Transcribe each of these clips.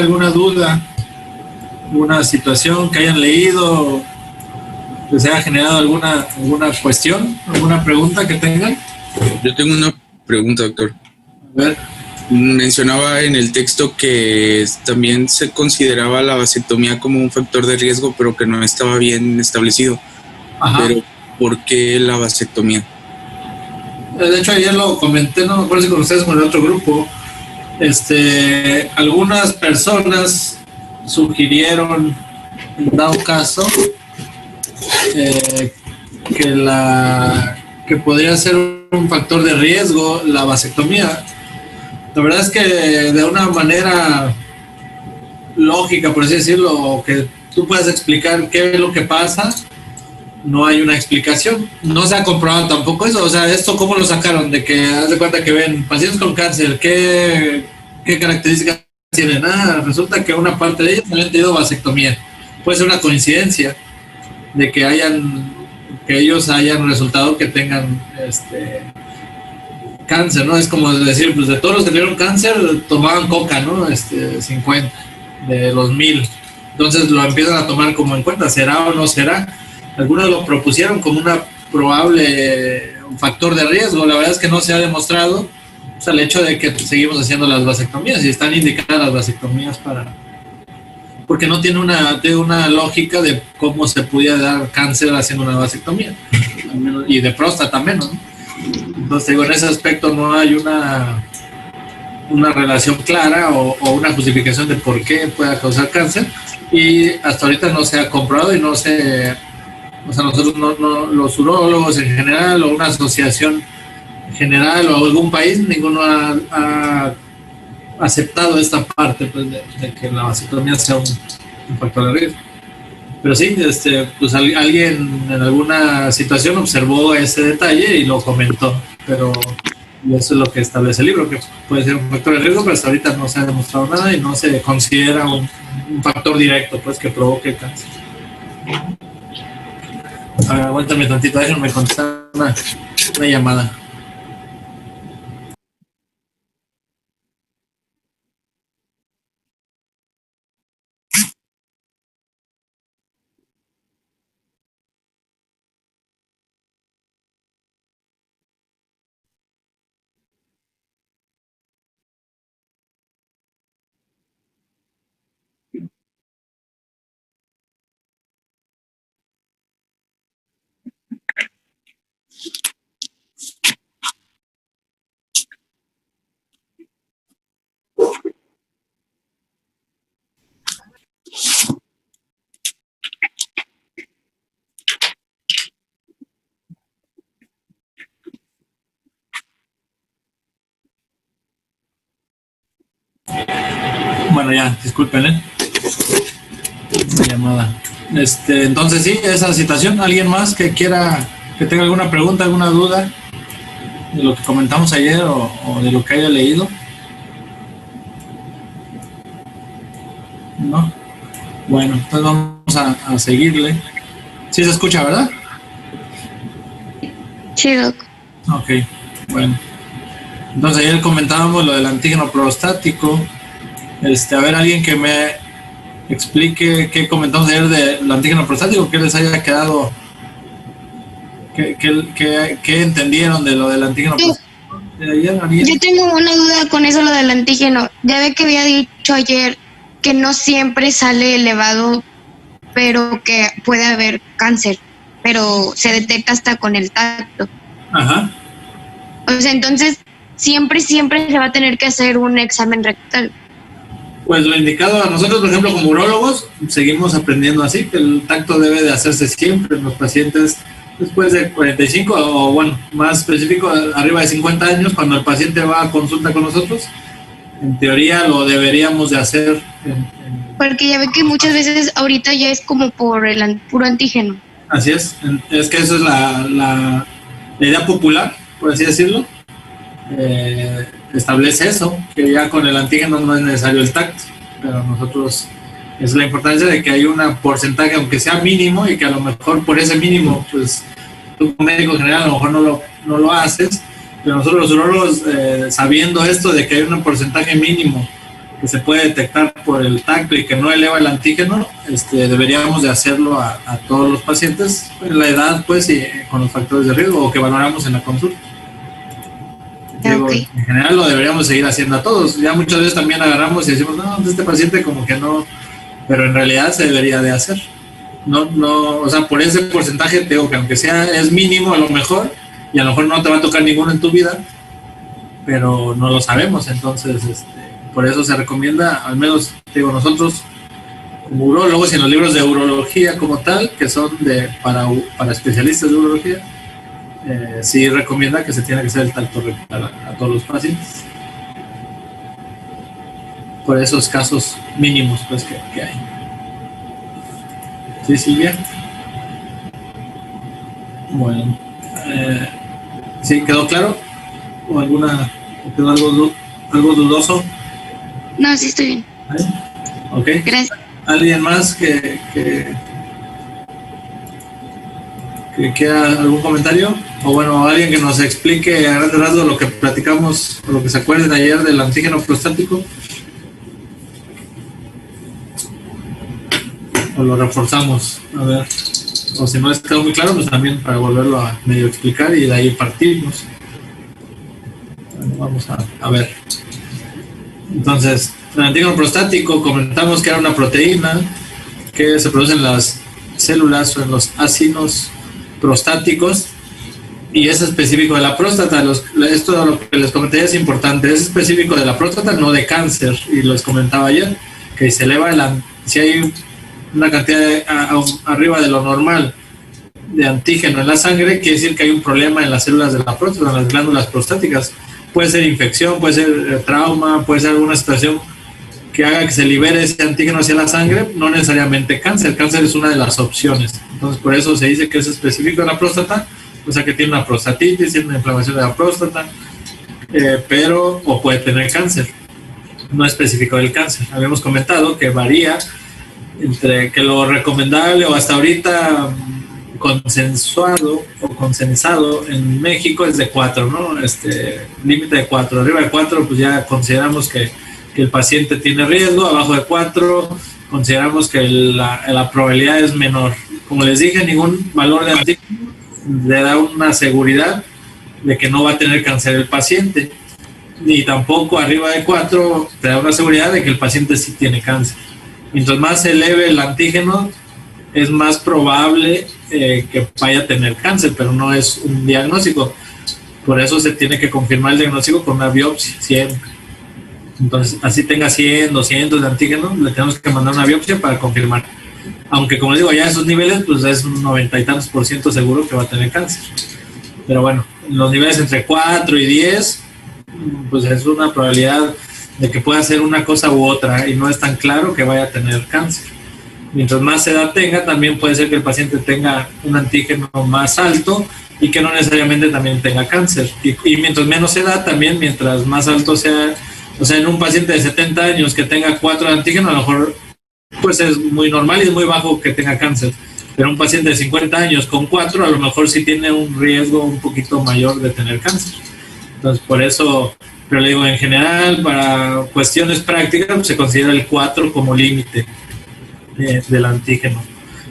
alguna duda, alguna situación que hayan leído, que se haya generado alguna cuestión, alguna pregunta que tengan. Yo tengo una pregunta, doctor. A ver. Mencionaba en el texto que también se consideraba la vasectomía como un factor de riesgo, pero que no estaba bien establecido. Ajá. Pero, ¿por qué la vasectomía? De hecho, ayer lo comenté, no me acuerdo si con ustedes, con el otro grupo. Algunas personas sugirieron, en dado caso, que podría ser un factor de riesgo la vasectomía. La verdad es que de una manera lógica, por así decirlo, o que tú puedas explicar qué es lo que pasa, no hay una explicación. No se ha comprobado tampoco eso. O sea, ¿esto cómo lo sacaron? De que haz de cuenta que ven pacientes con cáncer, ¿qué características tienen? Resulta que una parte de ellos han tenido vasectomía. Puede ser una coincidencia de que ellos hayan resultado que tengan cáncer, ¿no? Es como decir, pues de todos los que tuvieron cáncer tomaban coca, ¿no? 50 de los 1000. Entonces lo empiezan a tomar como en cuenta, ¿será o no será? Algunos lo propusieron como una probable factor de riesgo. La verdad es que no se ha demostrado. O sea, el hecho de que seguimos haciendo las vasectomías y están indicadas las vasectomías porque no tiene una lógica de cómo se pudiera dar cáncer haciendo una vasectomía, y de próstata menos, ¿no? Entonces, digo, en ese aspecto no hay una relación clara o una justificación de por qué pueda causar cáncer, y hasta ahorita no se ha comprobado y no se, o sea, nosotros no los urólogos en general o una asociación general o algún país, ninguno ha aceptado esta parte, pues, de que la vasectomía sea un factor de riesgo. Pero sí, pues alguien en alguna situación observó ese detalle y lo comentó, pero eso es lo que establece el libro, que puede ser un factor de riesgo, pero hasta ahorita no se ha demostrado nada y no se considera un factor directo, pues, que provoque cáncer. A ver, aguántame tantito, déjenme contestar una llamada. Bueno, ya, disculpen, una llamada. Entonces sí, esa situación. ¿Alguien más que tenga alguna pregunta, alguna duda de lo que comentamos ayer o de lo que haya leído? ¿No? Bueno, entonces vamos a seguirle. Sí se escucha, ¿verdad? Sí, doc. Ok, bueno. Entonces ayer comentábamos lo del antígeno prostático. A ver, alguien que me explique qué comentamos ayer del antígeno prostático, qué les haya quedado, qué entendieron de lo del antígeno prostático. Yo tengo una duda con eso, lo del antígeno. Ya ve que había dicho ayer que no siempre sale elevado, pero que puede haber cáncer, pero se detecta hasta con el tacto. Ajá. O sea, entonces siempre se va a tener que hacer un examen rectal. Pues lo indicado a nosotros, por ejemplo, como urólogos, seguimos aprendiendo así, que el tacto debe de hacerse siempre en los pacientes después de 45 o, bueno, más específico, arriba de 50 años, cuando el paciente va a consulta con nosotros, en teoría lo deberíamos de hacer. Porque ya ve que muchas veces ahorita ya es como por el puro antígeno. Así es que eso es la idea popular, por así decirlo. Establece eso, que ya con el antígeno no es necesario el tacto, pero nosotros es la importancia de que hay un porcentaje, aunque sea mínimo, y que a lo mejor por ese mínimo, pues tú como médico general a lo mejor no lo haces, pero nosotros los urólogos, sabiendo esto de que hay un porcentaje mínimo que se puede detectar por el tacto y que no eleva el antígeno, deberíamos de hacerlo a todos los pacientes en la edad, pues, y con los factores de riesgo o que valoramos en la consulta. Digo, Okay. en general lo deberíamos seguir haciendo a todos. Ya muchas veces también agarramos y decimos, no, este paciente como que no, pero en realidad se debería de hacer. No, o sea, por ese porcentaje te digo que aunque sea es mínimo a lo mejor, y a lo mejor no te va a tocar ninguno en tu vida, pero no lo sabemos, entonces por eso se recomienda, al menos digo nosotros como urólogos y en los libros de urología como tal, que son para especialistas de urología, sí recomienda que se tiene que hacer el tacto rectal a todos los pacientes por esos casos mínimos pues que hay. Sí, Silvia. Bueno, ¿sí quedó claro? ¿O quedó algo dudoso? No, sí estoy bien. Ok. Gracias. ¿Alguien más que quiera algún comentario? O bueno, alguien que nos explique a grandes rasgos lo que platicamos, o lo que se acuerden ayer del antígeno prostático. O lo reforzamos, a ver. O si no les quedó muy claro, pues también para volverlo a medio explicar y de ahí partirnos. Bueno, vamos a ver. Entonces, el antígeno prostático comentamos que era una proteína que se produce en las células o en los ácidos prostáticos y es específico de la próstata. Esto lo que les comenté es importante, es específico de la próstata, no de cáncer, y les comentaba ayer que se eleva si hay una cantidad arriba de lo normal de antígeno en la sangre, quiere decir que hay un problema en las células de la próstata, en las glándulas prostáticas. Puede ser infección, puede ser trauma, puede ser alguna situación que haga que se libere ese antígeno hacia la sangre, no necesariamente cáncer. Cáncer es una de las opciones. Entonces, por eso se dice que es específico de la próstata, o sea que tiene una prostatitis, tiene una inflamación de la próstata, o puede tener cáncer. No específico del cáncer. Habíamos comentado que varía entre que lo recomendable o hasta ahorita consensuado o consensado en México es de 4, ¿no? Límite de 4. Arriba de 4, pues ya consideramos que el paciente tiene riesgo. Abajo de 4, consideramos que la probabilidad es menor. Como les dije, ningún valor de antígeno le da una seguridad de que no va a tener cáncer el paciente. Ni tampoco arriba de 4 te da una seguridad de que el paciente sí tiene cáncer. Mientras más se eleve el antígeno, es más probable que vaya a tener cáncer, pero no es un diagnóstico. Por eso se tiene que confirmar el diagnóstico con una biopsia siempre. Entonces, así tenga 100, 200 de antígeno, le tenemos que mandar una biopsia para confirmar. Aunque, como les digo, ya en esos niveles, pues es un 90 y tantos % seguro que va a tener cáncer. Pero bueno, los niveles entre 4 y 10, pues es una probabilidad de que pueda ser una cosa u otra y no es tan claro que vaya a tener cáncer. Mientras más edad tenga, también puede ser que el paciente tenga un antígeno más alto y que no necesariamente también tenga cáncer. Y mientras menos edad, también mientras más alto sea, o sea, en un paciente de 70 años que tenga 4 de antígeno, a lo mejor pues es muy normal y es muy bajo que tenga cáncer. Pero un paciente de 50 años con 4, a lo mejor sí tiene un riesgo un poquito mayor de tener cáncer. Entonces, por eso, pero le digo, en general, para cuestiones prácticas, pues, se considera el 4 como límite del antígeno.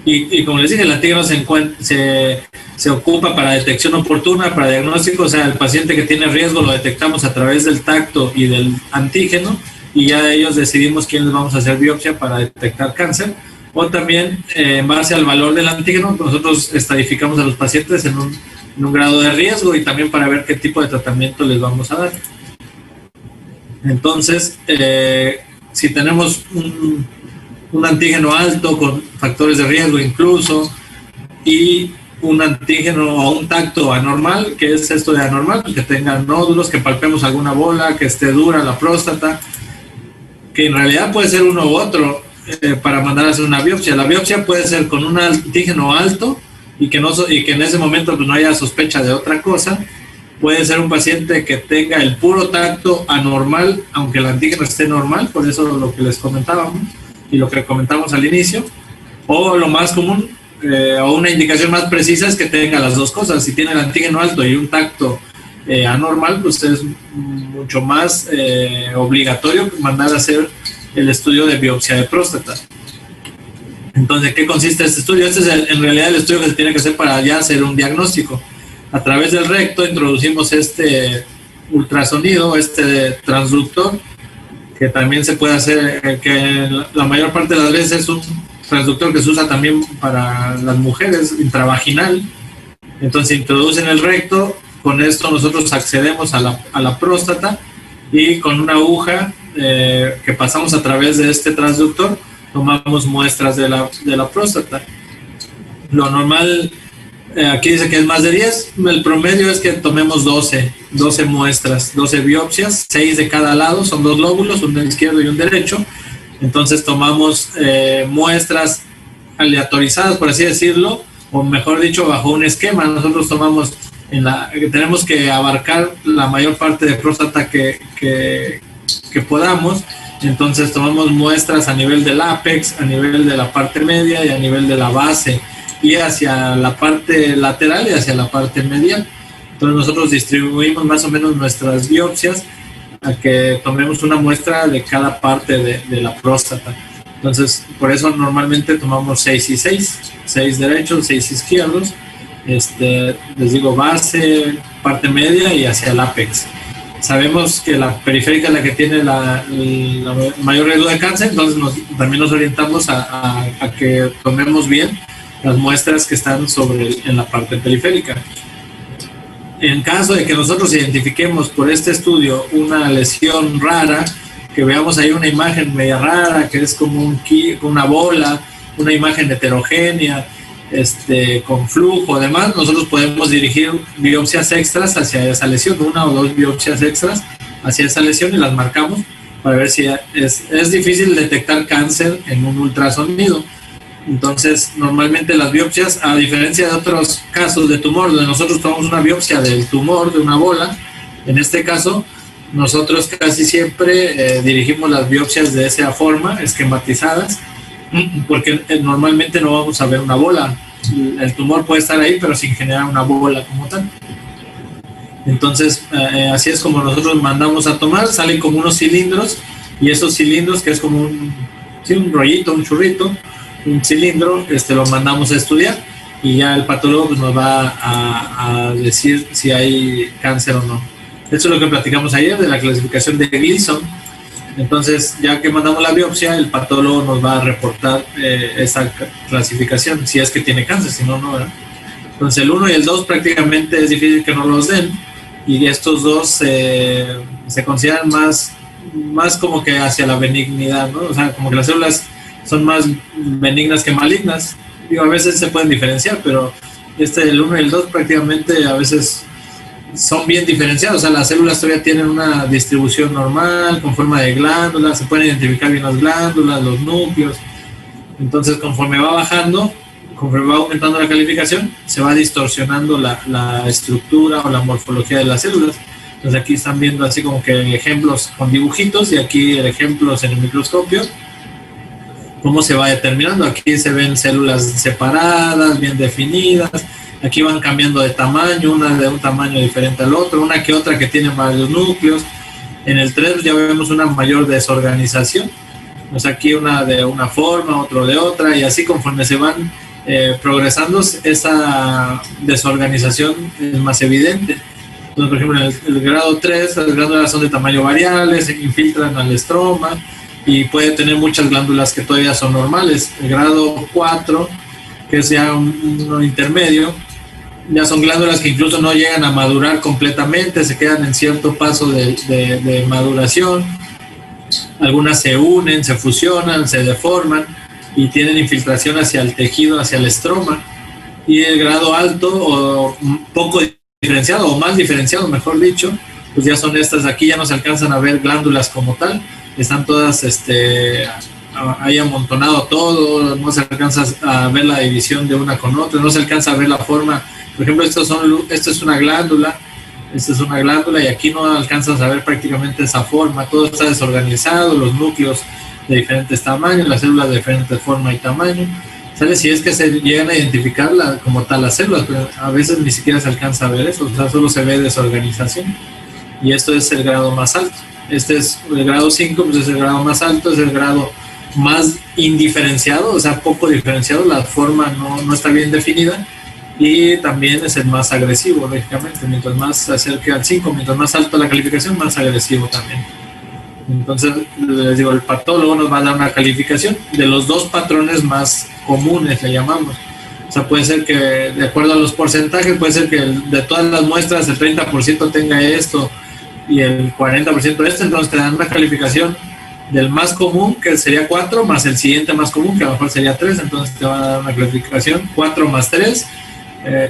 Y como les dije, el antígeno se ocupa para detección oportuna, para diagnóstico. O sea, el paciente que tiene riesgo lo detectamos a través del tacto y del antígeno, y ya de ellos decidimos quién les vamos a hacer biopsia para detectar cáncer. O también, en base al valor del antígeno, nosotros estadificamos a los pacientes en un grado de riesgo y también para ver qué tipo de tratamiento les vamos a dar. Entonces, si tenemos un antígeno alto con factores de riesgo incluso y un antígeno o un tacto anormal, ¿qué es esto de anormal? Que tenga nódulos, que palpemos alguna bola, que esté dura la próstata, que en realidad puede ser uno u otro, para mandar a hacer una biopsia. La biopsia puede ser con un antígeno alto y que en ese momento pues no haya sospecha de otra cosa. Puede ser un paciente que tenga el puro tacto anormal, aunque el antígeno esté normal, por eso lo que les comentábamos y lo que comentamos al inicio. O lo más común, o una indicación más precisa, es que tenga las dos cosas. Si tiene el antígeno alto y un tacto anormal, pues es mucho más obligatorio mandar a hacer el estudio de biopsia de próstata. Entonces, ¿qué consiste este estudio? Este es en realidad el estudio que se tiene que hacer para ya hacer un diagnóstico. A través del recto introducimos este ultrasonido, este transductor, que también se puede hacer, que la mayor parte de las veces es un transductor que se usa también para las mujeres, intravaginal. Entonces se introduce en el recto, con esto nosotros accedemos a la próstata y con una aguja que pasamos a través de este transductor, tomamos muestras de la próstata. Lo normal, aquí dice que es más de 10, el promedio es que tomemos 12 muestras, 12 biopsias, 6 de cada lado, son 2 lóbulos, un izquierdo y un derecho. Entonces tomamos muestras aleatorizadas, por así decirlo, o mejor dicho, bajo un esquema. Nosotros tomamos, tenemos que abarcar la mayor parte de próstata que podamos. Entonces tomamos muestras a nivel del ápex, a nivel de la parte media y a nivel de la base, y hacia la parte lateral y hacia la parte medial. Entonces nosotros distribuimos más o menos nuestras biopsias a que tomemos una muestra de cada parte de la próstata. Entonces, por eso normalmente tomamos 6 y 6, 6 derechos, 6 izquierdos, les digo base, parte media y hacia el ápex. Sabemos que la periférica es la que tiene la mayor riesgo de cáncer, entonces también nos orientamos a que tomemos bien las muestras que están en la parte periférica. En caso de que nosotros identifiquemos por este estudio una lesión rara, que veamos ahí una imagen media rara, que es como una bola, una imagen heterogénea, con flujo, además, nosotros podemos dirigir biopsias extras hacia esa lesión, 1 o 2 biopsias extras hacia esa lesión y las marcamos para ver si es difícil detectar cáncer en un ultrasonido. Entonces, normalmente las biopsias, a diferencia de otros casos de tumor, donde nosotros tomamos una biopsia del tumor, de una bola, en este caso, nosotros casi siempre dirigimos las biopsias de esa forma, esquematizadas, porque normalmente no vamos a ver una bola. El tumor puede estar ahí, pero sin generar una bola como tal. Entonces, así es como nosotros mandamos a tomar, salen como unos cilindros, y esos cilindros, que es como un rollito, un churrito, un cilindro, lo mandamos a estudiar, y ya el patólogo pues, nos va a decir si hay cáncer o no. Eso es lo que platicamos ayer de la clasificación de Gleason. Entonces, ya que mandamos la biopsia, el patólogo nos va a reportar esa clasificación, si es que tiene cáncer, si no, no, ¿verdad? Entonces, el 1 y el 2 prácticamente es difícil que no los den, y estos dos se consideran más como que hacia la benignidad, ¿no? O sea, como que las células son más benignas que malignas. Digo, a veces se pueden diferenciar, pero el 1 y el 2 prácticamente a veces son bien diferenciados. O sea, las células todavía tienen una distribución normal, con forma de glándulas, se pueden identificar bien las glándulas, los núcleos. Entonces, conforme va bajando, conforme va aumentando la calificación, se va distorsionando la estructura o la morfología de las células. Entonces, aquí están viendo así como que ejemplos con dibujitos, y aquí ejemplos en el microscopio, cómo se va determinando. Aquí se ven células separadas, bien definidas. Aquí van cambiando de tamaño, una de un tamaño diferente al otro, una que otra que tiene varios núcleos. En el 3 ya vemos una mayor desorganización. Pues aquí una de una forma, otro de otra, y así conforme se van progresando, esa desorganización es más evidente. Entonces, por ejemplo, en el grado 3, las glándulas son de tamaño variable, se infiltran al estroma, y puede tener muchas glándulas que todavía son normales. El grado 4, que es ya un intermedio, ya son glándulas que incluso no llegan a madurar completamente, se quedan en cierto paso de maduración. Algunas se unen, se fusionan, se deforman y tienen infiltración hacia el tejido, hacia el estroma. Y el grado alto o poco diferenciado, o más diferenciado, mejor dicho, pues ya son estas. Aquí ya no se alcanzan a ver glándulas como tal, están todas ahí amontonado todo, no se alcanza a ver la división de una con otra, no se alcanza a ver la forma. Por ejemplo, esto es una glándula, y aquí no alcanzas a ver prácticamente esa forma, todo está desorganizado, los núcleos de diferentes tamaños, las células de diferente forma y tamaño. ¿sale? Si es que se llegan a identificar como tal las células, pero a veces ni siquiera se alcanza a ver eso, o sea, solo se ve desorganización. Y esto es el grado más alto. Este es el grado 5, pues es el grado más alto, es el grado más indiferenciado, o sea, poco diferenciado, la forma no está bien definida, y también es el más agresivo, lógicamente. Mientras más se acerque al 5, mientras más alta la calificación, más agresivo también. Entonces, les digo, el patólogo nos va a dar una calificación de los dos patrones más comunes, le llamamos. O sea, puede ser que, de acuerdo a los porcentajes, puede ser que de todas las muestras el 30% tenga esto y el 40% esto, entonces te dan una calificación del más común, que sería 4, más el siguiente más común, que a lo mejor sería 3, entonces te van a dar una calificación 4 más 3,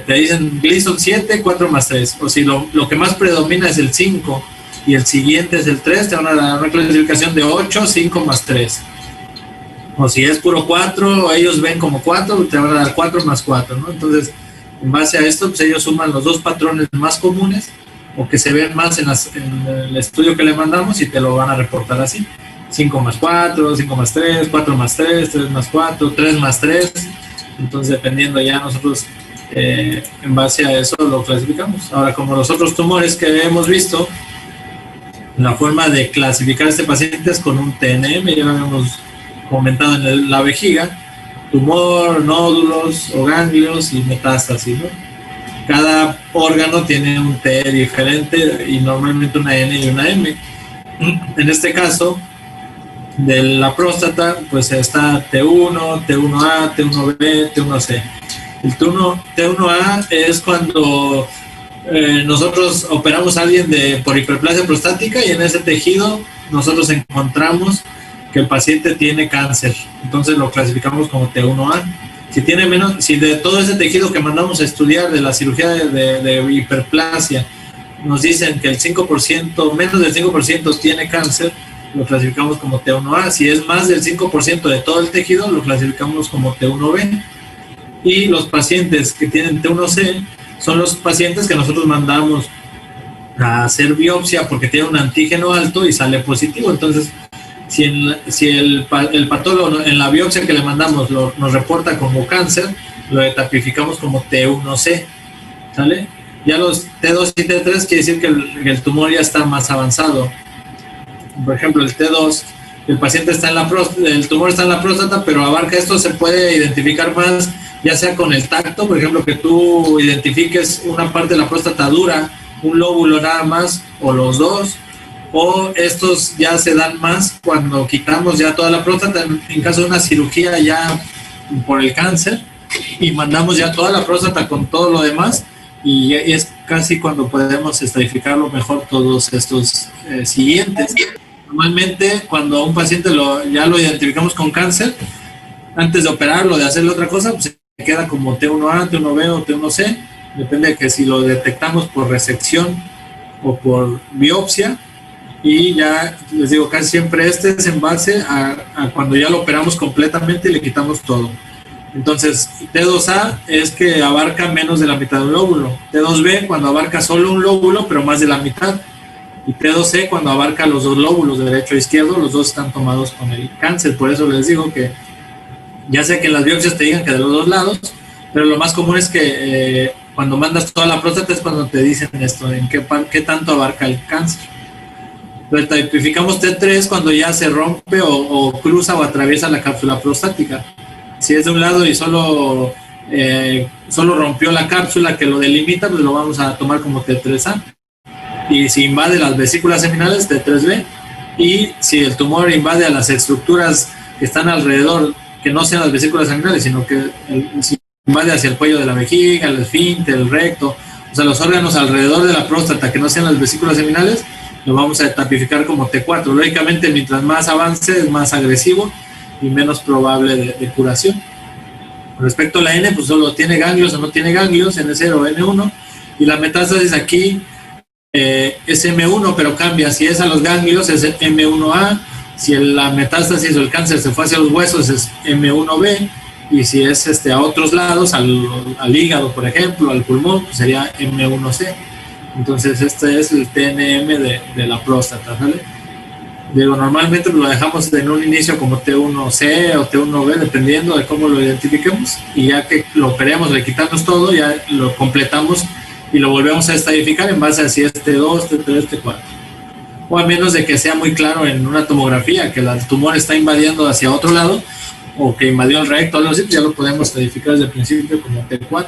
te dicen Gleason 7, 4 más 3, o si lo que más predomina es el 5 y el siguiente es el 3, te van a dar una clasificación de 8, 5 más 3. O si es puro 4, ellos ven como 4, te van a dar 4 más 4, ¿no? Entonces, en base a esto, pues ellos suman los dos patrones más comunes o que se ven más en el estudio que le mandamos y te lo van a reportar así. 5 más 4, 5 más 3, 4 más 3, 3 más 4, 3 más 3. Entonces, dependiendo ya nosotros, en base a eso lo clasificamos. Ahora, como los otros tumores que hemos visto, la forma de clasificar a este paciente es con un TNM, ya lo habíamos comentado en la vejiga, tumor, nódulos o ganglios y metástasis, ¿no? Cada órgano tiene un T diferente y normalmente una N y una M. En este caso, de la próstata, pues está T1, T1A, T1B, T1C. El T1A es cuando nosotros operamos a alguien por hiperplasia prostática y en ese tejido nosotros encontramos que el paciente tiene cáncer, entonces lo clasificamos como T1A. Si de todo ese tejido que mandamos a estudiar de la cirugía de hiperplasia nos dicen que el 5%, menos del 5% tiene cáncer, lo clasificamos como T1A. Si es más del 5% de todo el tejido, lo clasificamos como T1B. Y los pacientes que tienen T1C son los pacientes que nosotros mandamos a hacer biopsia porque tienen un antígeno alto y sale positivo. Entonces, si el patólogo en la biopsia que le mandamos nos reporta como cáncer, lo etapificamos como T1C, ¿sale? Ya los T2 y T3 quiere decir que el tumor ya está más avanzado. Por ejemplo, el T2, el paciente está el tumor está en la próstata, pero abarca esto, se puede identificar más, ya sea con el tacto, por ejemplo, que tú identifiques una parte de la próstata dura, un lóbulo nada más, o los dos, o estos ya se dan más cuando quitamos ya toda la próstata, en caso de una cirugía ya por el cáncer, y mandamos ya toda la próstata con todo lo demás, y es casi cuando podemos estratificarlo mejor todos estos siguientes. Normalmente cuando a un paciente ya lo identificamos con cáncer, antes de operarlo, de hacerle otra cosa, pues se queda como T1A, T1B o T1C, depende de que si lo detectamos por resección o por biopsia. Y ya les digo, casi siempre este es en base a cuando ya lo operamos completamente y le quitamos todo. Entonces, T2A es que abarca menos de la mitad del lóbulo. T2B cuando abarca solo un lóbulo, pero más de la mitad. Y T2C cuando abarca los dos lóbulos, derecho e izquierdo, los dos están tomados con el cáncer. Por eso les digo que, ya sea que en las biopsias te digan que de los dos lados, pero lo más común es que cuando mandas toda la próstata es cuando te dicen esto, en qué tanto abarca el cáncer. Lo tipificamos T3 cuando ya se rompe o cruza o atraviesa la cápsula prostática. Si es de un lado y solo rompió la cápsula que lo delimita, pues lo vamos a tomar como T3A. Y si invade las vesículas seminales, T3B. Y si el tumor invade a las estructuras que están alrededor, que no sean las vesículas seminales, sino que si invade hacia el cuello de la vejiga, el esfínter, el recto, o sea, los órganos alrededor de la próstata que no sean las vesículas seminales, lo vamos a tipificar como T4. Lógicamente, mientras más avance, es más agresivo y menos probable de curación. Con respecto a la N, pues solo tiene ganglios o no tiene ganglios, N0 o N1, y la metástasis aquí es M1, pero cambia. Si es a los ganglios, es M1A, si la metástasis o el cáncer se fue hacia los huesos, es M1B, y si es a otros lados, al hígado, por ejemplo, al pulmón, pues sería M1C. Entonces este es el TNM de la próstata, ¿vale? Digo, normalmente lo dejamos en un inicio como T1C o T1B, dependiendo de cómo lo identifiquemos, y ya que lo operemos, le quitamos todo, ya lo completamos y lo volvemos a estadificar en base a si es T2, T3, T4. O a menos de que sea muy claro en una tomografía que el tumor está invadiendo hacia otro lado, o que invadió el recto, algo así, ya lo podemos estadificar desde el principio como T4.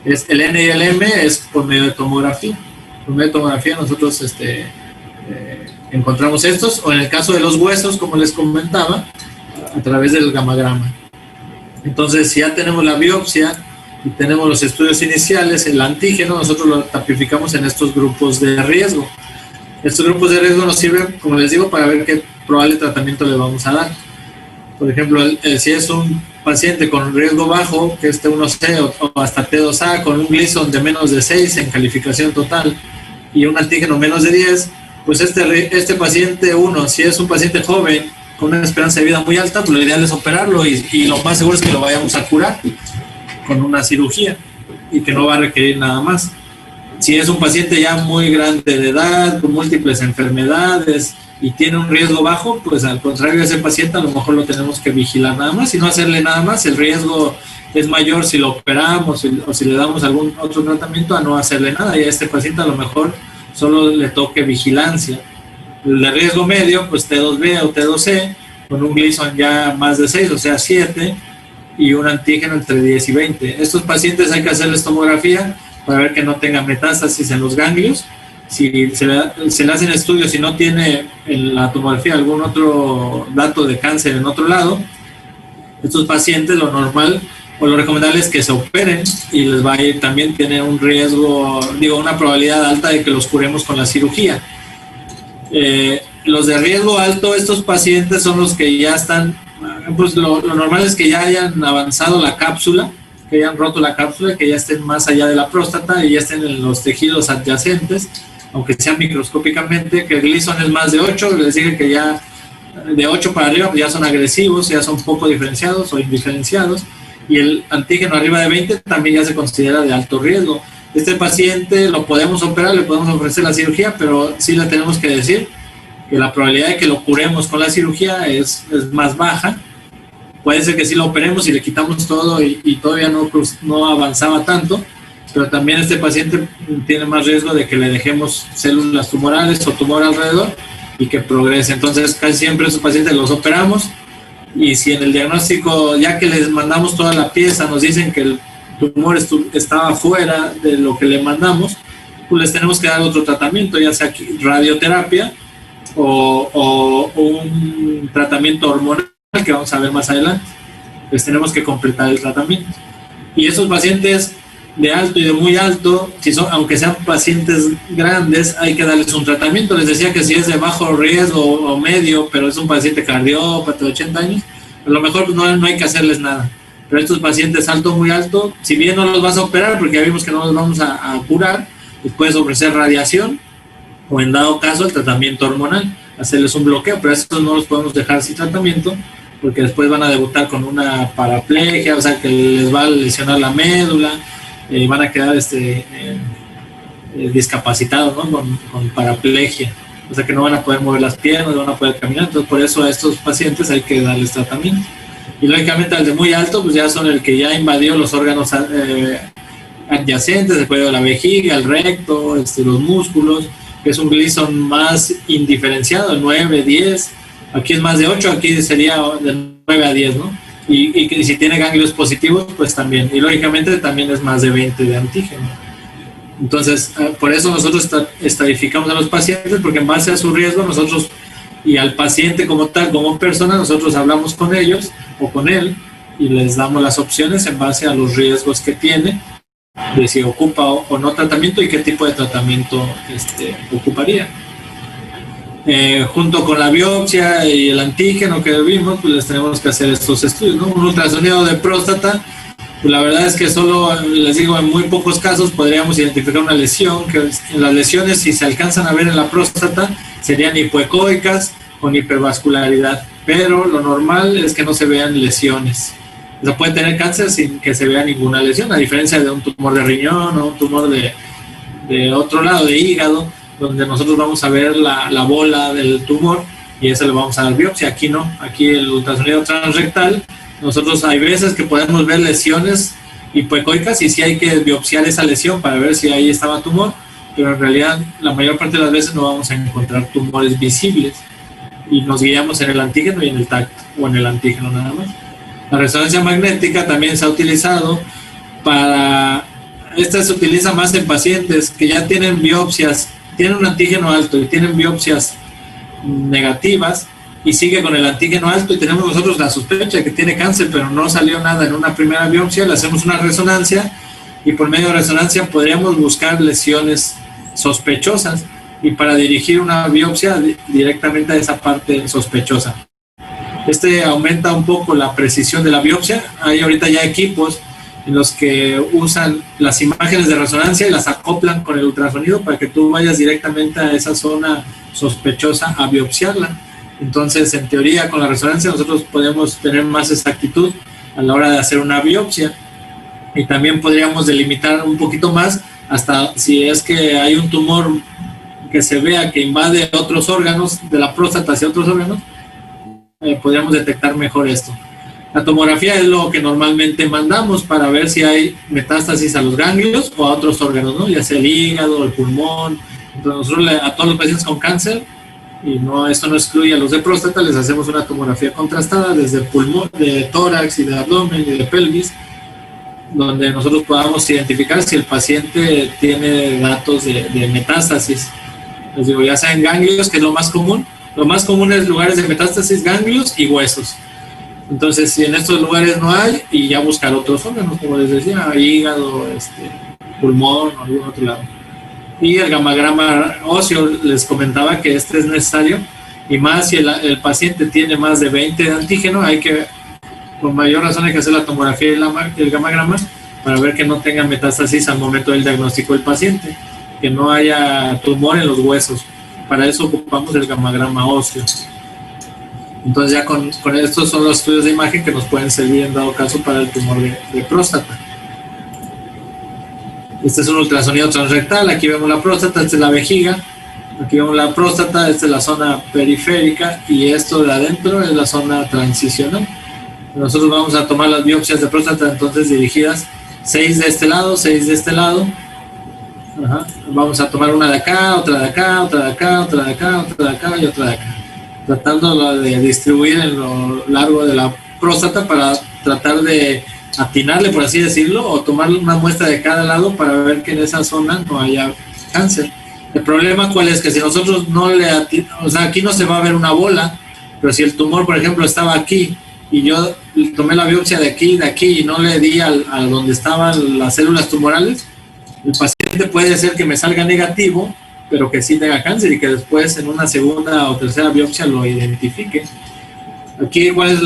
El N y el M es por medio de tomografía. Por medio de tomografía nosotros encontramos estos, o en el caso de los huesos, como les comentaba, a través del gamagrama. Entonces, si ya tenemos la biopsia y tenemos los estudios iniciales, el antígeno, nosotros lo tipificamos en estos grupos de riesgo. Estos grupos de riesgo nos sirven, como les digo, para ver qué probable tratamiento le vamos a dar. Por ejemplo, si es un paciente con riesgo bajo, que es T1C o hasta T2A, con un Gleason de menos de 6 en calificación total y un antígeno menos de 10, pues este paciente 1, si es un paciente joven con una esperanza de vida muy alta, pues lo ideal es operarlo y lo más seguro es que lo vayamos a curar con una cirugía y que no va a requerir nada más. Si es un paciente ya muy grande de edad, con múltiples enfermedades y tiene un riesgo bajo, pues al contrario, ese paciente a lo mejor lo tenemos que vigilar nada más y no hacerle nada más. El riesgo es mayor si lo operamos o si le damos algún otro tratamiento a no hacerle nada, y a este paciente a lo mejor solo le toque vigilancia. El de riesgo medio, pues T2B o T2C, con un Gleason ya más de 6, o sea 7, y un antígeno entre 10 y 20. Estos pacientes hay que hacerles tomografía para ver que no tenga metástasis en los ganglios. Si se le hacen estudios y no tiene en la tomografía algún otro dato de cáncer en otro lado, estos pacientes lo normal o lo recomendable es que se operen y les va a ir, también tiene un riesgo, una probabilidad alta de que los curemos con la cirugía. Los de riesgo alto, estos pacientes son los que ya están, pues lo normal es que ya hayan avanzado la cápsula, que hayan roto la cápsula, que ya estén más allá de la próstata y ya estén en los tejidos adyacentes, aunque sea microscópicamente, que el Gleason es más de 8, les dije que ya de 8 para arriba pues ya son agresivos, ya son poco diferenciados o indiferenciados, y el antígeno arriba de 20 también ya se considera de alto riesgo. Este paciente lo podemos operar, le podemos ofrecer la cirugía, pero sí le tenemos que decir que la probabilidad de que lo curemos con la cirugía es más baja. Puede ser que sí lo operemos y le quitamos todo y todavía no avanzaba tanto, pero también este paciente tiene más riesgo de que le dejemos células tumorales o tumor alrededor y que progrese. Entonces casi siempre esos pacientes los operamos, y si en el diagnóstico, ya que les mandamos toda la pieza, nos dicen que el tumor estaba fuera de lo que le mandamos, pues les tenemos que dar otro tratamiento, ya sea radioterapia o un tratamiento hormonal que vamos a ver más adelante. Les tenemos que completar el tratamiento. Y esos pacientes de alto y de muy alto, aunque sean pacientes grandes, hay que darles un tratamiento. Les decía que si es de bajo riesgo o medio, pero es un paciente cardiópata de 80 años, a lo mejor no hay que hacerles nada. Pero estos pacientes alto, muy alto, si bien no los vas a operar, porque ya vimos que no los vamos a curar, les puedes ofrecer radiación o en dado caso el tratamiento hormonal, hacerles un bloqueo, pero estos no los podemos dejar sin tratamiento, porque después van a debutar con una paraplegia, o sea que les va a lesionar la médula, van a quedar discapacitados, ¿no? con paraplegia, o sea que no van a poder mover las piernas, no van a poder caminar. Entonces por eso a estos pacientes hay que darles tratamiento. Y lógicamente al de muy alto, pues ya son el que ya invadió los órganos adyacentes, el cuello de la vejiga, el recto, los músculos, que es un Gleason más indiferenciado, 9, 10, aquí es más de 8, aquí sería de 9 a 10, ¿no? Y si tiene ganglios positivos, pues también. Y lógicamente también es más de 20 de antígeno. Entonces, por eso nosotros estadificamos a los pacientes, porque en base a su riesgo nosotros, y al paciente como tal, como persona, nosotros hablamos con ellos o con él y les damos las opciones en base a los riesgos que tiene, de si ocupa o no tratamiento y qué tipo de tratamiento ocuparía. Junto con la biopsia y el antígeno que vimos, pues les tenemos que hacer estos estudios, ¿no? Un ultrasonido de próstata, pues la verdad es que solo, les digo, en muy pocos casos podríamos identificar una lesión, que las lesiones, si se alcanzan a ver en la próstata, serían hipoecoicas con hipervascularidad, pero lo normal es que no se vean lesiones. O sea, puede tener cáncer sin que se vea ninguna lesión, a diferencia de un tumor de riñón o un tumor de otro lado, de hígado, donde nosotros vamos a ver la bola del tumor y ese le vamos a dar biopsia. Aquí no, aquí el ultrasonido transrectal, nosotros hay veces que podemos ver lesiones hipoecoicas y sí hay que biopsiar esa lesión para ver si ahí estaba tumor, pero en realidad la mayor parte de las veces no vamos a encontrar tumores visibles y nos guiamos en el antígeno y en el tacto, o en el antígeno nada más. La resonancia magnética también se ha utilizado para, esta se utiliza más en pacientes que ya tienen biopsias, tienen un antígeno alto y tienen biopsias negativas y sigue con el antígeno alto y tenemos nosotros la sospecha de que tiene cáncer, pero no salió nada en una primera biopsia, le hacemos una resonancia y por medio de resonancia podríamos buscar lesiones sospechosas y para dirigir una biopsia directamente a esa parte sospechosa. Aumenta un poco la precisión de la biopsia. Hay ahorita ya equipos en los que usan las imágenes de resonancia y las acoplan con el ultrasonido para que tú vayas directamente a esa zona sospechosa a biopsiarla. Entonces, en teoría, con la resonancia nosotros podemos tener más exactitud a la hora de hacer una biopsia y también podríamos delimitar un poquito más hasta si es que hay un tumor que se vea que invade otros órganos, de la próstata hacia otros órganos, podríamos detectar mejor esto. La tomografía es lo que normalmente mandamos para ver si hay metástasis a los ganglios o a otros órganos, ¿no? Ya sea el hígado, el pulmón. Entonces nosotros a todos los pacientes con cáncer, y no, esto no excluye a los de próstata, les hacemos una tomografía contrastada desde el pulmón, de tórax y de abdomen y de pelvis, donde nosotros podamos identificar si el paciente tiene datos de metástasis. Les digo, ya sea en ganglios, que es lo más común. Lo más común es lugares de metástasis, ganglios y huesos. Entonces, si en estos lugares no hay, y ya buscar otros órganos, como les decía, hígado, pulmón o algún otro lado. Y el gamagrama óseo, les comentaba que es necesario, y más si el paciente tiene más de 20 de antígeno, hay que, con mayor razón, hay que hacer la tomografía y el gamagrama para ver que no tenga metástasis al momento del diagnóstico del paciente, que no haya tumor en los huesos. Para eso ocupamos el gamagrama óseo. Entonces ya con estos son los estudios de imagen que nos pueden servir en dado caso para el tumor de próstata. Este es un ultrasonido transrectal, aquí vemos la próstata, esta es la vejiga, aquí vemos la próstata, esta es la zona periférica y esto de adentro es la zona transicional. Nosotros vamos a tomar las biopsias de próstata entonces dirigidas 6 de este lado, 6 de este lado. Ajá. Vamos a tomar una de acá, otra de acá, otra de acá, otra de acá, otra de acá y otra de acá, tratando de distribuir en lo largo de la próstata para tratar de atinarle, por así decirlo, o tomar una muestra de cada lado para ver que en esa zona no haya cáncer. El problema cuál es que si nosotros no le atinamos, o sea, aquí no se va a ver una bola, pero si el tumor, por ejemplo, estaba aquí y yo tomé la biopsia de aquí y no le di a donde estaban las células tumorales, el paciente puede ser que me salga negativo, pero que sí tenga cáncer y que después en una segunda o tercera biopsia lo identifique. Aquí cuál es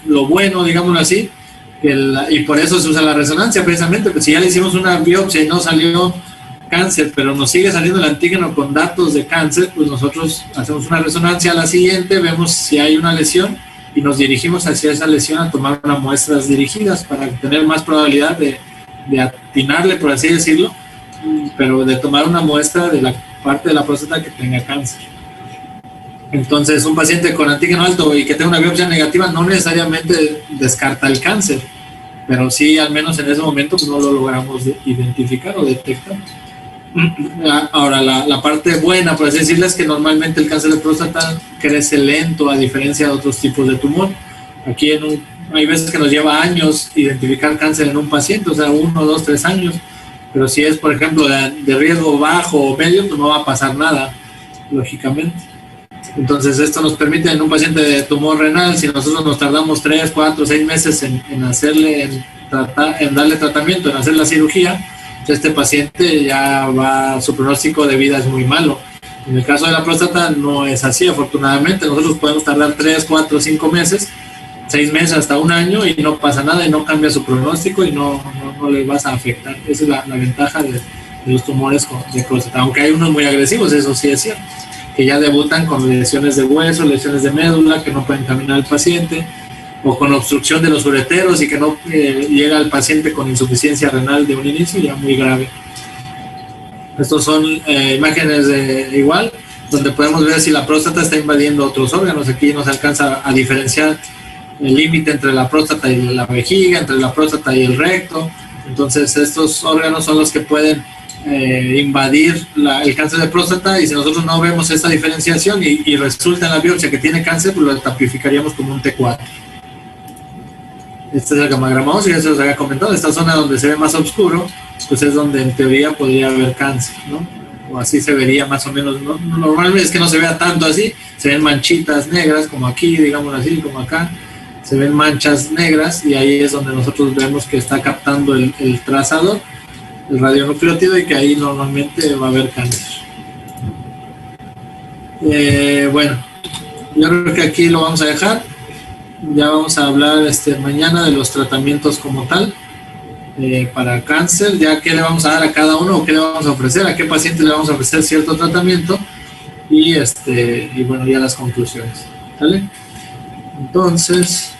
lo bueno, digámoslo así, y por eso se usa la resonancia precisamente, pues si ya le hicimos una biopsia y no salió cáncer, pero nos sigue saliendo el antígeno con datos de cáncer, pues nosotros hacemos una resonancia a la siguiente, vemos si hay una lesión y nos dirigimos hacia esa lesión a tomar unas muestras dirigidas para tener más probabilidad de atinarle, por así decirlo, pero de tomar una muestra de la parte de la próstata que tenga cáncer. Entonces, un paciente con antígeno alto y que tenga una biopsia negativa no necesariamente descarta el cáncer, pero sí, al menos en ese momento, pues no lo logramos identificar o detectar. Ahora, la parte buena, por así decirlo, es que normalmente el cáncer de próstata crece lento a diferencia de otros tipos de tumor. Aquí hay veces que nos lleva años identificar cáncer en un paciente, o sea, 1, 2, 3 años, pero si es, por ejemplo, de riesgo bajo o medio, pues no va a pasar nada, lógicamente. Entonces, esto nos permite en un paciente de tumor renal, si nosotros nos tardamos 3, 4, 6 meses en darle tratamiento, en hacer la cirugía, este paciente su pronóstico de vida es muy malo. En el caso de la próstata no es así, afortunadamente. Nosotros podemos tardar 3, 4, 5 meses, 6 meses hasta un año y no pasa nada y no cambia su pronóstico y no le vas a afectar. Esa es la ventaja de los tumores de próstata, aunque hay unos muy agresivos, eso sí es cierto, que ya debutan con lesiones de hueso, lesiones de médula, que no pueden caminar el paciente, o con obstrucción de los ureteros y que no llega al paciente con insuficiencia renal de un inicio ya muy grave. Estos son imágenes igual donde podemos ver si la próstata está invadiendo otros órganos. Aquí nos alcanza a diferenciar el límite entre la próstata y la vejiga, entre la próstata y el recto. Entonces estos órganos son los que pueden invadir el cáncer de próstata, y si nosotros no vemos esta diferenciación y resulta en la biopsia que tiene cáncer, pues lo tipificaríamos como un T4. Este es el gammagrama óseo, ya se los había comentado. Esta zona donde se ve más oscuro, pues es donde en teoría podría haber cáncer, ¿no? O así se vería más o menos, ¿no? Normalmente es que no se vea tanto así, se ven manchitas negras, como aquí, digamos así, como acá, se ven manchas negras, y ahí es donde nosotros vemos que está captando el trazador, el radionucleótido, y que ahí normalmente va a haber cáncer. Bueno, yo creo que aquí lo vamos a dejar. Ya vamos a hablar mañana de los tratamientos como tal para cáncer, ya qué le vamos a dar a cada uno o qué le vamos a ofrecer, a qué paciente le vamos a ofrecer cierto tratamiento, y bueno, ya las conclusiones, ¿vale? Entonces,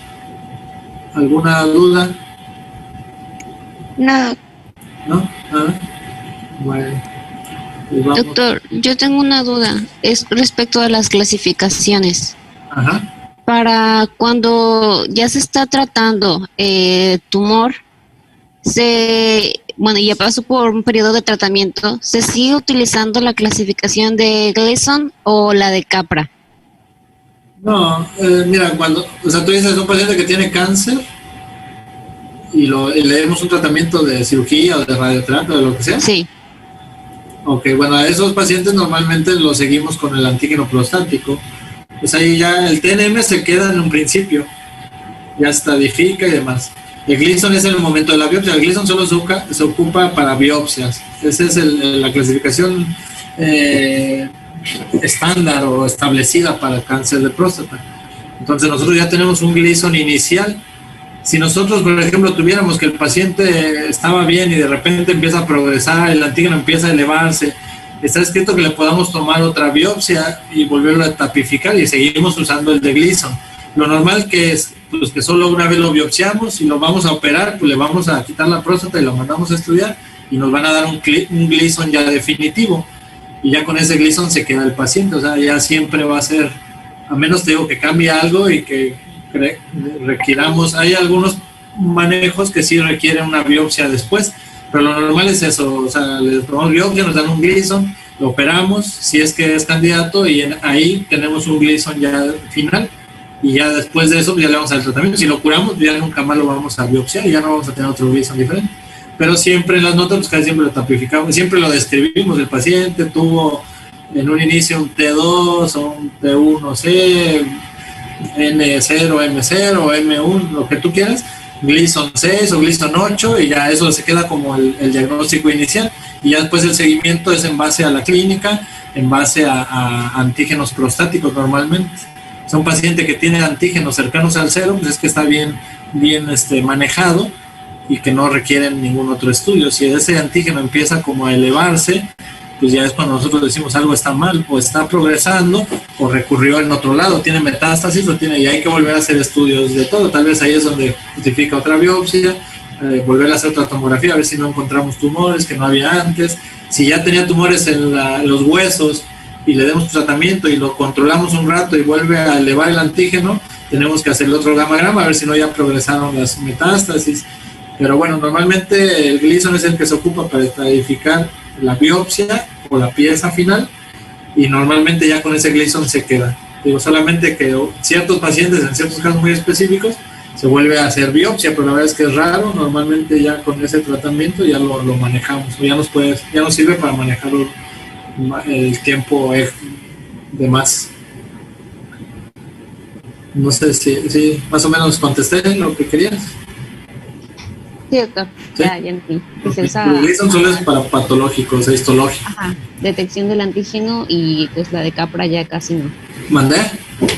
¿alguna duda? No. ¿No? ¿Nada? Bueno, pues vamos. Doctor, yo tengo una duda, es respecto a las clasificaciones. Ajá. Para cuando ya se está tratando tumor, bueno, ya pasó por un periodo de tratamiento, ¿se sigue utilizando la clasificación de Gleason o la de Capra? No, mira, tú dices un paciente que tiene cáncer y le damos un tratamiento de cirugía o de radioterapia o de lo que sea. Sí. Ok, bueno, a esos pacientes normalmente los seguimos con el antígeno prostático. Pues ahí ya el TNM se queda en un principio, ya estadifica y demás. El Gleason es en el momento de la biopsia. El Gleason solo se ocupa para biopsias. Esa es la clasificación estándar o establecida para el cáncer de próstata. Entonces nosotros ya tenemos un Gleason inicial. Si nosotros, por ejemplo, tuviéramos que el paciente estaba bien y de repente empieza a progresar, el antígeno empieza a elevarse, está escrito que le podamos tomar otra biopsia y volverlo a tapificar, y seguimos usando el de Gleason. Lo normal que es pues, que solo una vez lo biopsiamos y lo vamos a operar, pues le vamos a quitar la próstata y lo mandamos a estudiar y nos van a dar un Gleason ya definitivo, y ya con ese Gleason se queda el paciente. O sea, ya siempre va a ser, a menos te digo que cambie algo y que requiramos, hay algunos manejos que sí requieren una biopsia después, pero lo normal es eso. O sea, le tomamos biopsia, nos dan un Gleason, lo operamos si es que es candidato, y ahí tenemos un Gleason ya final, y ya después de eso ya le vamos al tratamiento. Si lo curamos, ya nunca más lo vamos a biopsiar y ya no vamos a tener otro Gleason diferente. Pero siempre en las notas, pues casi siempre lo tapificamos, siempre lo describimos. El paciente tuvo en un inicio un T2 o un T1C, N0, M0 o M1, lo que tú quieras, Gleason 6 o Gleason 8, y ya eso se queda como el diagnóstico inicial, y ya después el seguimiento es en base a la clínica, en base a antígenos prostáticos. Normalmente es un paciente que tiene antígenos cercanos al cero, pues es que está bien manejado y que no requieren ningún otro estudio. Si ese antígeno empieza como a elevarse, pues ya es cuando nosotros decimos algo está mal, o está progresando, o recurrió en otro lado, tiene metástasis, y hay que volver a hacer estudios de todo. Tal vez ahí es donde justifica otra biopsia, volver a hacer otra tomografía, a ver si no encontramos tumores que no había antes. Si ya tenía tumores en los huesos y le demos tratamiento y lo controlamos un rato y vuelve a elevar el antígeno, tenemos que hacerle otro gammagrama a ver si no ya progresaron las metástasis. Pero bueno, normalmente el Gleason es el que se ocupa para estadificar la biopsia o la pieza final, y normalmente ya con ese Gleason se queda. Digo, solamente que ciertos pacientes, en ciertos casos muy específicos, se vuelve a hacer biopsia, pero la verdad es que es raro. Normalmente ya con ese tratamiento ya lo manejamos, o ya nos sirve para manejar el tiempo de más. No sé si más o menos contesté lo que querías. Sí, doctor. ¿Sí? Ya entendí. Pues esa, Los Gleason solo es para patológicos, histológicos. ajá, detección del antígeno, y pues la de Capra ya casi no. ¿Mandé?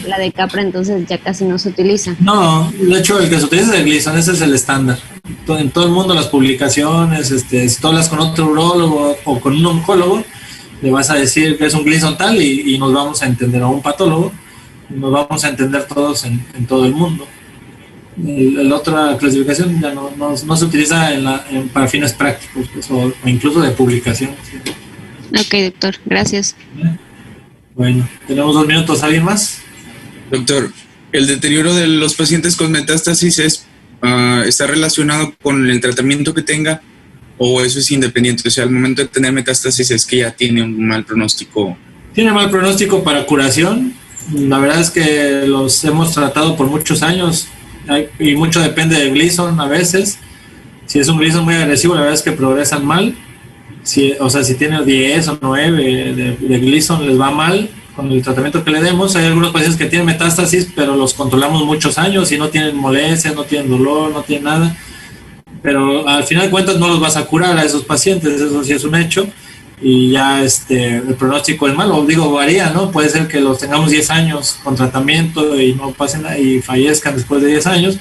La de Capra entonces ya casi no se utiliza. No, de hecho el que se utiliza es el Gleason, ese es el estándar. En todo el mundo, las publicaciones, si tú hablas con otro urólogo o con un oncólogo, le vas a decir que es un Gleason tal, y nos vamos a entender, a un patólogo, nos vamos a entender todos en todo el mundo. La otra clasificación ya no se utiliza para fines prácticos, pues, o incluso de publicación. Ok, doctor, gracias. Bueno, tenemos 2 minutos. ¿Alguien más? Doctor, ¿el deterioro de los pacientes con metástasis está relacionado con el tratamiento que tenga o eso es independiente? O sea, al momento de tener metástasis es que ya tiene un mal pronóstico. Tiene mal pronóstico para curación. La verdad es que los hemos tratado por muchos años y mucho depende de Gleason a veces. Si es un Gleason muy agresivo, la verdad es que progresan mal. Si tiene 10 o 9 de Gleason, les va mal con el tratamiento que le demos. Hay algunos pacientes que tienen metástasis, pero los controlamos muchos años y no tienen molestias, no tienen dolor, no tienen nada. Pero al final de cuentas no los vas a curar a esos pacientes, eso sí es un hecho. Y ya el pronóstico es malo, varía, ¿no? Puede ser que los tengamos 10 años con tratamiento y no pasen y fallezcan después de 10 años.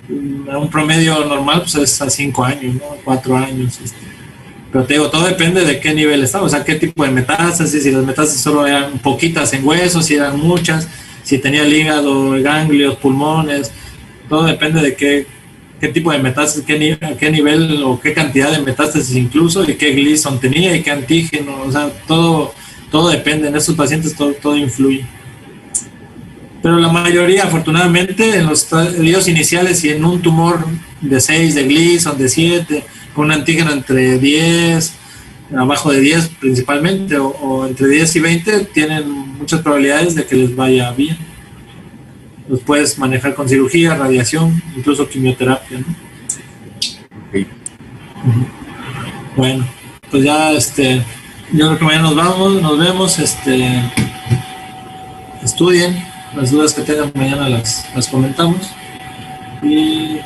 Un promedio normal pues es a 5 años, ¿no? 4 años. Pero te digo, todo depende de qué nivel estamos, o sea, qué tipo de metástasis, si las metástasis solo eran poquitas en huesos, si eran muchas, si tenía el hígado, ganglios, pulmones, todo depende de qué tipo de metástasis, qué nivel o qué cantidad de metástasis incluso, y qué Gleason tenía y qué antígeno, o sea, todo depende, en estos pacientes todo influye. Pero la mayoría, afortunadamente, en los estadios iniciales y en un tumor de 6 de Gleason, de 7, con un antígeno entre 10, abajo de 10 principalmente, o entre 10 y 20, tienen muchas probabilidades de que les vaya bien. Los puedes manejar con cirugía, radiación, incluso quimioterapia, ¿no? Okay. Bueno, pues ya yo creo que mañana nos vemos, estudien, las dudas que tengan mañana las comentamos y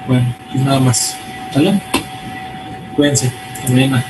bueno, pues nada más, ¿vale? Cuídense, mañana.